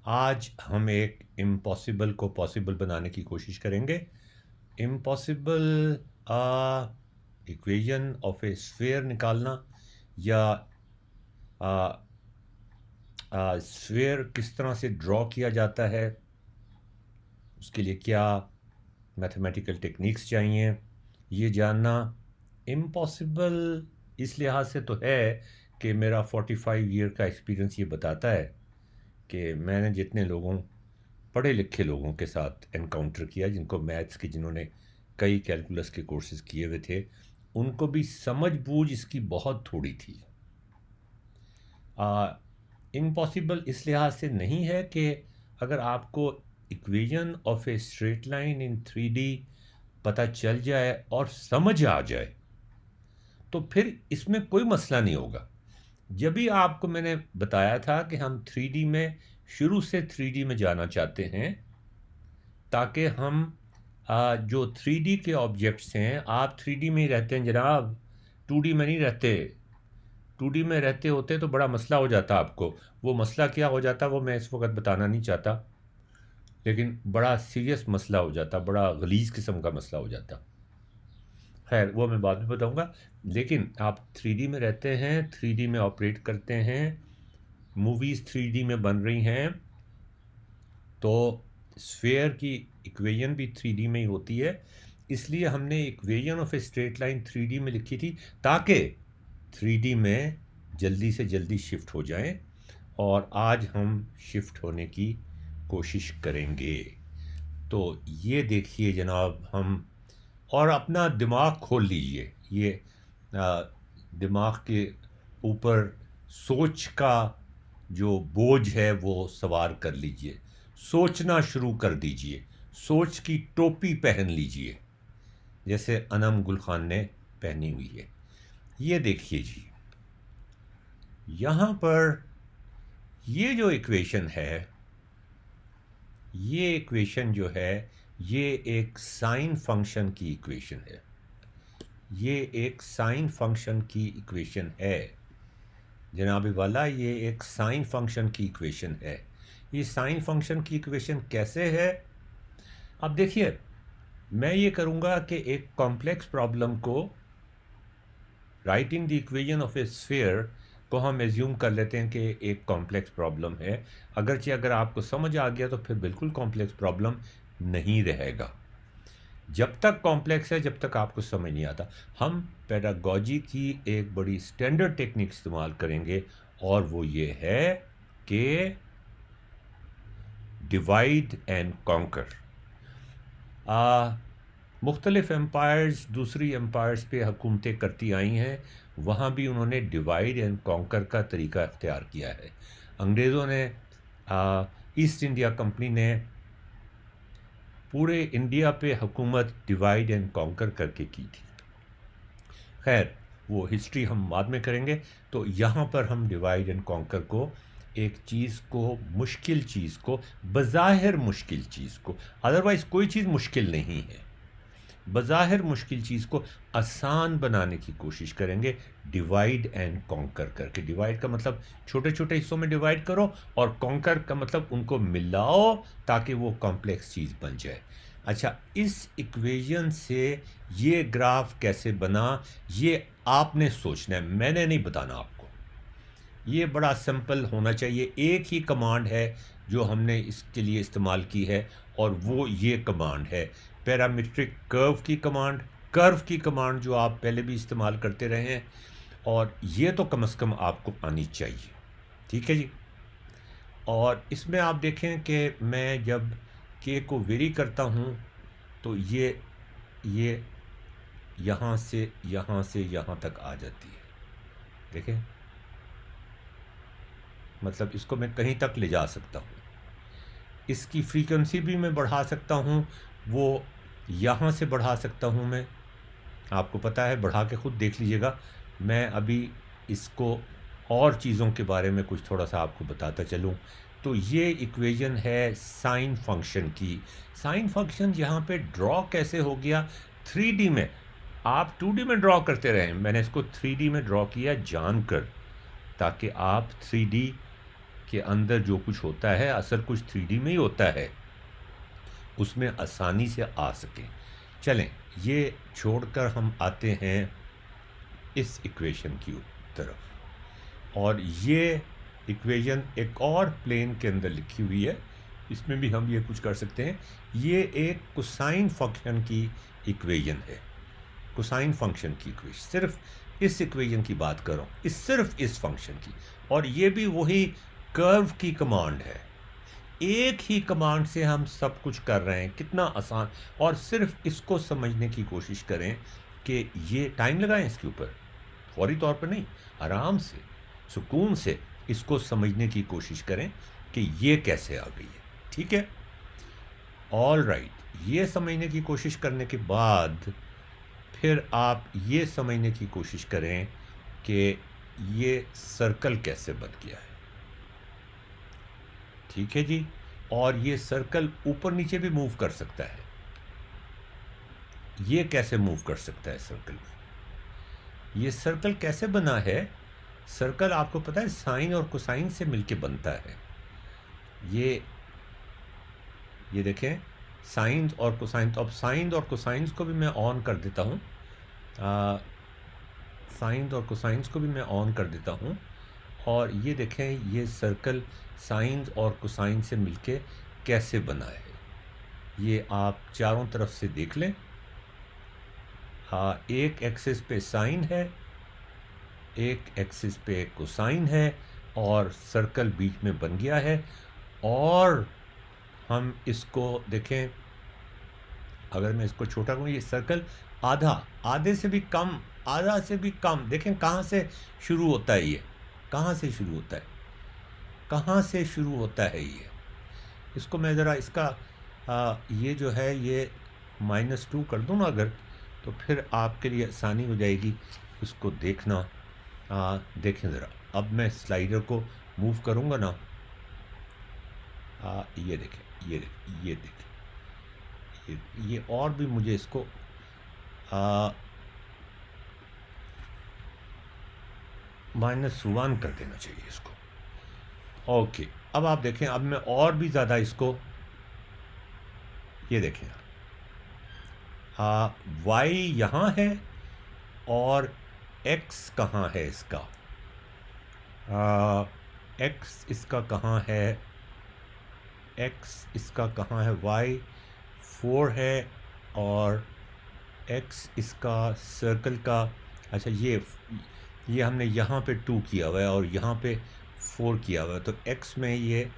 आज हम एक इम्पॉसिबल को पॉसिबल बनाने की कोशिश करेंगे। Impossible equation of A sphere निकालना या स्फीयर किस तरह से ड्रॉ किया जाता है, उसके लिए क्या मैथमेटिकल टेक्निक्स चाहिए, ये जानना इम्पॉसिबल इस लिहाज से तो है कि मेरा 45 ईयर का एक्सपीरियंस ये बताता है कि मैंने जितने लोगों पढ़े लिखे लोगों के साथ एनकाउंटर किया, जिनको मैथ्स के जिन्होंने कई कैलकुलस के कोर्सेज किए हुए थे, उनको भी समझ बूझ इसकी बहुत थोड़ी थी। इम्पॉसिबल इस लिहाज से नहीं है कि अगर आपको equation of a straight line in 3D पता चल जाए और समझ आ जाए तो फिर इसमें कोई मसला नहीं होगा। जब भी आपको मैंने बताया था कि हम 3D में शुरू से 3D में जाना चाहते हैं ताकि हम जो 3D के ऑब्जेक्ट्स हैं, आप 3D में ही रहते हैं जनाब, 2D में नहीं रहते। 2D में रहते होते तो बड़ा मसला हो जाता आपको। वो मसला क्या हो जाता वो मैं इस वक्त बताना नहीं चाहता, लेकिन बड़ा सीरियस मसला हो जाता, बड़ा गलीज़ किस्म का मसला हो जाता। खैर वो मैं बाद में बताऊंगा। लेकिन आप 3D में रहते हैं, 3D में ऑपरेट करते हैं, मूवीज़ 3D में बन रही हैं, तो स्फेयर की इक्वेशन भी 3D में ही होती है। इसलिए हमने equation of a straight line 3D में लिखी थी ताकि 3D में जल्दी से जल्दी शिफ्ट हो जाएं, और आज हम शिफ्ट होने की कोशिश करेंगे। तो ये देखिए जनाब, हम और अपना दिमाग खोल लीजिए। ये दिमाग के ऊपर सोच का जो बोझ है वो सवार कर लीजिए, सोचना शुरू कर दीजिए, सोच की टोपी पहन लीजिए जैसे अनम गुल खान ने पहनी हुई है। ये देखिए जी, यहाँ पर ये जो इक्वेशन है, ये इक्वेशन जो है, ये एक साइन फंक्शन की इक्वेशन है। ये एक साइन फंक्शन की इक्वेशन है जनाब वाला, ये एक साइन फंक्शन की इक्वेशन है। ये साइन फंक्शन की इक्वेशन कैसे है? अब देखिए, मैं ये करूँगा कि एक कॉम्प्लेक्स प्रॉब्लम को writing the equation of A sphere को हम एज्यूम कर लेते हैं कि एक कॉम्प्लेक्स प्रॉब्लम है। अगरचे अगर आपको समझ आ गया तो फिर बिल्कुल कॉम्प्लेक्स प्रॉब्लम नहीं रहेगा। जब तक कॉम्प्लेक्स है, जब तक आपको समझ नहीं आता, हम पेडागॉजी की एक बड़ी स्टैंडर्ड टेक्निक इस्तेमाल करेंगे, और वो ये है कि डिवाइड एंड कॉन्कर। मुख्तलिफ एम्पायर्स दूसरी एम्पायर्स पे हुकूमतें करती आई हैं, वहाँ भी उन्होंने डिवाइड एंड कॉन्कर का तरीका अख्तियार किया है। अंग्रेज़ों ने, ईस्ट इंडिया कंपनी ने पूरे इंडिया पे हुकूमत डिवाइड एंड कॉन्कर करके की थी। खैर वो हिस्ट्री हम बाद में करेंगे। तो यहाँ पर हम डिवाइड एंड कॉन्कर को, एक चीज़ को, मुश्किल चीज़ को, बज़ाहिर मुश्किल चीज़ को, अदरवाइज़ कोई चीज़ मुश्किल नहीं है, बज़ाहिर मुश्किल चीज़ को आसान बनाने की कोशिश करेंगे डिवाइड एंड कॉन्कर करके। डिवाइड का मतलब छोटे छोटे हिस्सों में डिवाइड करो, और कॉन्कर का मतलब उनको मिलाओ ताकि वो कॉम्प्लेक्स चीज़ बन जाए। अच्छा, इस इक्वेशन से ये ग्राफ कैसे बना, ये आपने सोचना है, मैंने नहीं बताना आपको। ये बड़ा सिंपल होना चाहिए। एक ही कमांड है जो हमने इसके लिए इस्तेमाल की है, और वो ये कमांड है पैरामीट्रिक कर्व की कमांड। कर्व की कमांड जो आप पहले भी इस्तेमाल करते रहे हैं, और ये तो कम से कम आपको आनी चाहिए। ठीक है जी। और इसमें आप देखें कि मैं जब के को वेरी करता हूँ तो ये यहाँ से यहाँ तक आ जाती है। देखें, मतलब इसको मैं कहीं तक ले जा सकता हूँ। इसकी फ्रीक्वेंसी भी मैं बढ़ा सकता हूँ, वो यहाँ से बढ़ा सकता हूँ मैं। आपको पता है, बढ़ा के ख़ुद देख लीजिएगा। मैं अभी इसको और चीज़ों के बारे में कुछ थोड़ा सा आपको बताता चलूँ। तो ये इक्वेशन है साइन फंक्शन की। साइन फंक्शन यहाँ पे ड्रॉ कैसे हो गया 3D में? आप 2D में ड्रॉ करते रहें, मैंने इसको 3D में ड्रॉ किया जानकर, ताकि आप 3D कि अंदर जो कुछ होता है असल कुछ 3D में ही होता है, उसमें आसानी से आ सके। चलें, ये छोड़कर हम आते हैं इस इक्वेशन की तरफ, और ये इक्वेशन एक और प्लेन के अंदर लिखी हुई है, इसमें भी हम ये कुछ कर सकते हैं। ये एक कोसाइन फंक्शन की इक्वेशन है, कोसाइन फंक्शन की इक्वेशन, सिर्फ इस इक्वेशन की बात करो, सिर्फ इस फंक्शन की, और ये भी वही कर्व की कमांड है। एक ही कमांड से हम सब कुछ कर रहे हैं, कितना आसान। और सिर्फ इसको समझने की कोशिश करें कि ये टाइम लगाएं इसके ऊपर, फौरी तौर पर नहीं, आराम से सुकून से इसको समझने की कोशिश करें कि ये कैसे आ गई है। ठीक है, ऑल राइट। ये समझने की कोशिश करने के बाद फिर आप ये समझने की कोशिश करें कि ये सर्कल कैसे बन गया है। ठीक है जी, और ये सर्कल ऊपर नीचे भी मूव कर सकता है। ये कैसे मूव कर सकता है सर्कल? ये सर्कल कैसे बना है? सर्कल आपको पता है साइन और कोसाइन से मिलके बनता है। ये देखें, साइन और कोसाइन। तो अब साइन और कोसाइन को भी मैं ऑन कर देता हूँ, साइन और कोसाइन को भी मैं ऑन कर देता हूँ, और ये देखें ये सर्कल साइन और कोसाइन से मिलके कैसे बना है। ये आप चारों तरफ से देख लें। एक एक्सिस पे साइन है, एक एक्सिस पे कोसाइन है, और सर्कल बीच में बन गया है। और हम इसको देखें, अगर मैं इसको छोटा करूँ, ये सर्कल आधे से भी कम, आधा से भी कम। देखें कहाँ से शुरू होता है, ये कहाँ से शुरू होता है, कहाँ से शुरू होता है ये। इसको मैं ज़रा इसका ये जो है ये -2 कर दूँ ना अगर, तो फिर आपके लिए आसानी हो जाएगी इसको देखना। देखें ज़रा, अब मैं स्लाइडर को मूव करूँगा ना, ये देखें, ये देखें, ये और भी मुझे इसको -1 कर देना चाहिए इसको। ओके, अब आप देखें, अब मैं और भी ज़्यादा इसको, ये देखें, y यहाँ है और x कहाँ है इसका, x इसका कहाँ है, x इसका कहाँ है, y 4 है, और x इसका सर्कल का, अच्छा ये हमने यहाँ पे 2 किया हुआ है और यहाँ पे 4 किया हुआ है, तो x में ये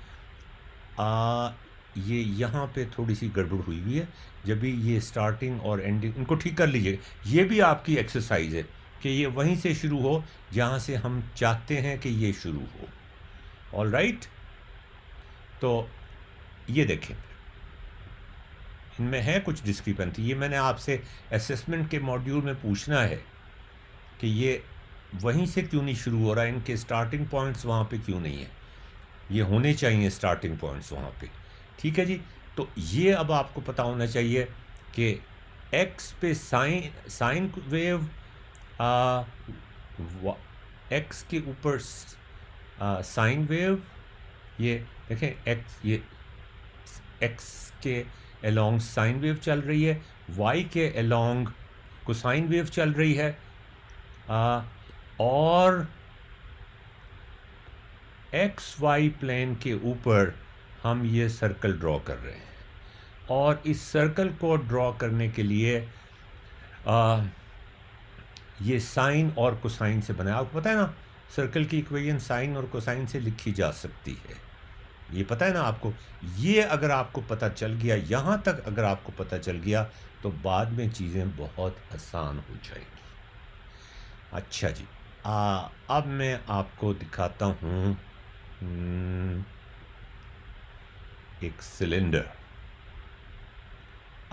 यहाँ पे थोड़ी सी गड़बड़ हुई हुई है। जब भी ये स्टार्टिंग और एंडिंग, इनको ठीक कर लीजिए। ये भी आपकी एक्सरसाइज है कि ये वहीं से शुरू हो जहाँ से हम चाहते हैं कि ये शुरू हो। ऑल राइट, तो ये देखें, इनमें है कुछ डिस्क्रिपेंसी। ये मैंने आपसे असेसमेंट के मॉड्यूल में पूछना है कि ये वहीं से क्यों नहीं शुरू हो रहा है, इनके स्टार्टिंग पॉइंट्स वहाँ पे क्यों नहीं है। ये होने चाहिए स्टार्टिंग पॉइंट्स वहाँ पे। ठीक है जी, तो ये अब आपको पता होना चाहिए कि x पे साइन वेव, x के ऊपर साइन वेव, ये देखें ये x के अलोंग साइन वेव चल रही है, y के अलोंग कोसाइन वेव चल रही है, और एक्स वाई प्लेन के ऊपर हम ये सर्कल ड्रॉ कर रहे हैं। और इस सर्कल को ड्रॉ करने के लिए ये साइन और कोसाइन से बना है। आपको पता है ना, सर्कल की इक्वेशन साइन और कोसाइन से लिखी जा सकती है, ये पता है ना आपको। ये अगर आपको पता चल गया, यहाँ तक अगर आपको पता चल गया, तो बाद में चीज़ें बहुत आसान हो जाएंगी। अच्छा जी, अब मैं आपको दिखाता हूँ एक सिलेंडर।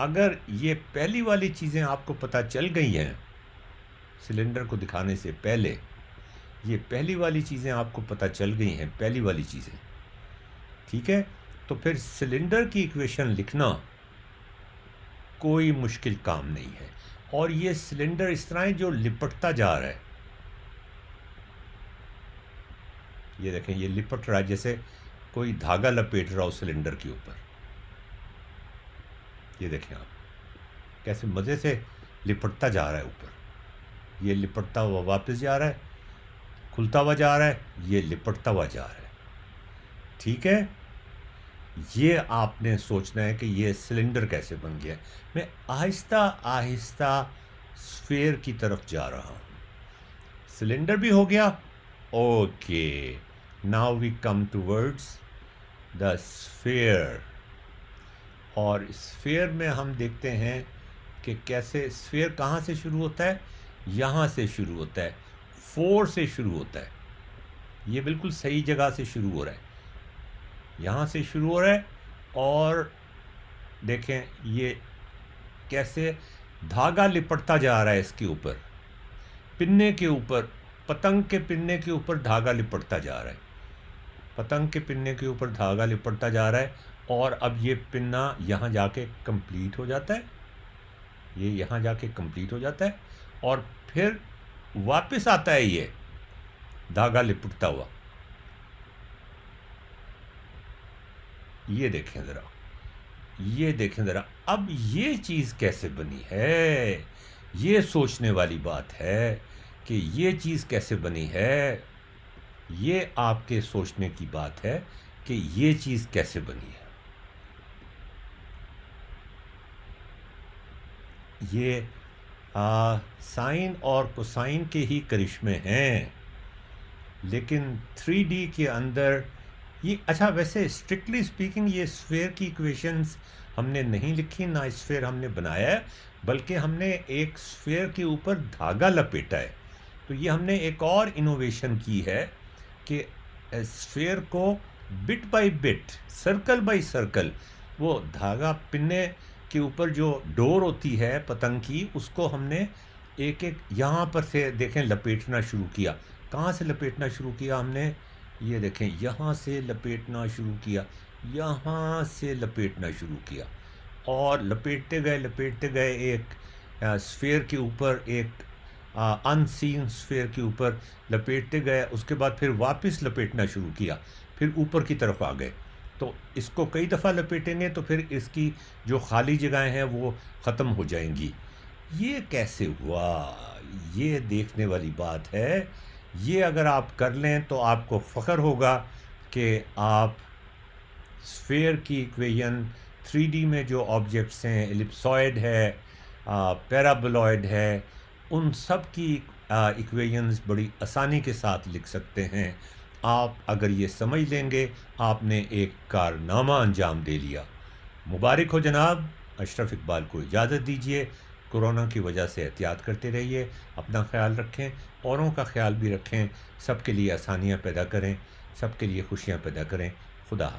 अगर ये पहली वाली चीज़ें आपको पता चल गई हैं, सिलेंडर को दिखाने से पहले ये पहली वाली चीज़ें आपको पता चल गई हैं, पहली वाली चीज़ें, ठीक है, तो फिर सिलेंडर की इक्वेशन लिखना कोई मुश्किल काम नहीं है। और ये सिलेंडर इस तरह है जो लिपटता जा रहा है, ये देखें, ये लिपट रहा है जैसे कोई धागा लपेट रहा हो सिलेंडर के ऊपर। ये देखें आप कैसे मज़े से लिपटता जा रहा है ऊपर। ये लिपटता हुआ वापस जा रहा है, खुलता हुआ जा रहा है, ये लिपटता हुआ जा रहा है। ठीक है, ये आपने सोचना है कि ये सिलेंडर कैसे बन गया। मैं आहिस्ता आहिस्ता स्फीयर की तरफ जा रहा हूँ। सिलेंडर भी हो गया। Okay, now we come towards the sphere. और स्फीयर में हम देखते हैं कि कैसे स्फीयर कहाँ से शुरू होता है। यहाँ से शुरू होता है, 4 से शुरू होता है। ये बिल्कुल सही जगह से शुरू हो रहा है, यहाँ से शुरू हो रहा है। और देखें ये कैसे धागा लिपटता जा रहा है इसके ऊपर, पिन्ने के ऊपर, पतंग के पिन्ने के ऊपर धागा लिपटता जा रहा है। पतंग के पिन्ने के ऊपर धागा लिपटता जा रहा है। और अब ये पिन्ना यहाँ जाके कंप्लीट हो जाता है, ये यहाँ जाके कंप्लीट हो जाता है और फिर वापस आता है ये धागा लिपटता हुआ। ये देखें ज़रा, ये देखें ज़रा, अब ये चीज़ कैसे बनी है, ये सोचने वाली बात है कि ये चीज़ कैसे बनी है। ये आपके सोचने की बात है कि ये चीज़ कैसे बनी है। ये साइन और कोसाइन के ही करिश्मे हैं, लेकिन 3D के अंदर ये अच्छा, वैसे स्ट्रिक्टली स्पीकिंग ये स्फीयर की इक्वेशंस हमने नहीं लिखी, ना स्फीयर हमने बनाया है, बल्कि हमने एक स्फीयर के ऊपर धागा लपेटा है। तो ये हमने एक और इनोवेशन की है कि स्फीयर को bit by bit, circle by circle, वो धागा पिन्ने के ऊपर जो डोर होती है पतंग की, उसको हमने एक एक यहाँ पर से देखें लपेटना शुरू किया। कहाँ से लपेटना शुरू किया हमने, ये देखें, यहाँ से लपेटना शुरू किया, यहाँ से लपेटना शुरू किया। और लपेटते गए एक स्फीयर के ऊपर, एक अनसीन स्फीयर के ऊपर लपेटते गए। उसके बाद फिर वापस लपेटना शुरू किया, फिर ऊपर की तरफ आ गए। तो इसको कई दफ़ा लपेटेंगे तो फिर इसकी जो खाली जगहें हैं वो ख़त्म हो जाएंगी। ये कैसे हुआ, ये देखने वाली बात है। ये अगर आप कर लें तो आपको फ़ख्र होगा कि आप स्फीयर की इक्वेशन 3D में जो ऑब्जेक्ट्स हैं, एलिप्सॉइड है, पैराबोलॉइड है, उन सब की इक्वेशंस बड़ी आसानी के साथ लिख सकते हैं। आप अगर ये समझ लेंगे, आपने एक कारनामा अंजाम दे लिया। मुबारक हो जनाब। अशरफ इकबाल को इजाज़त दीजिए। कोरोना की वजह से एहतियात करते रहिए, अपना ख्याल रखें, औरों का ख्याल भी रखें, सबके लिए आसानियाँ पैदा करें, सबके लिए खुशियाँ पैदा करें। खुदा हाफ़िज़।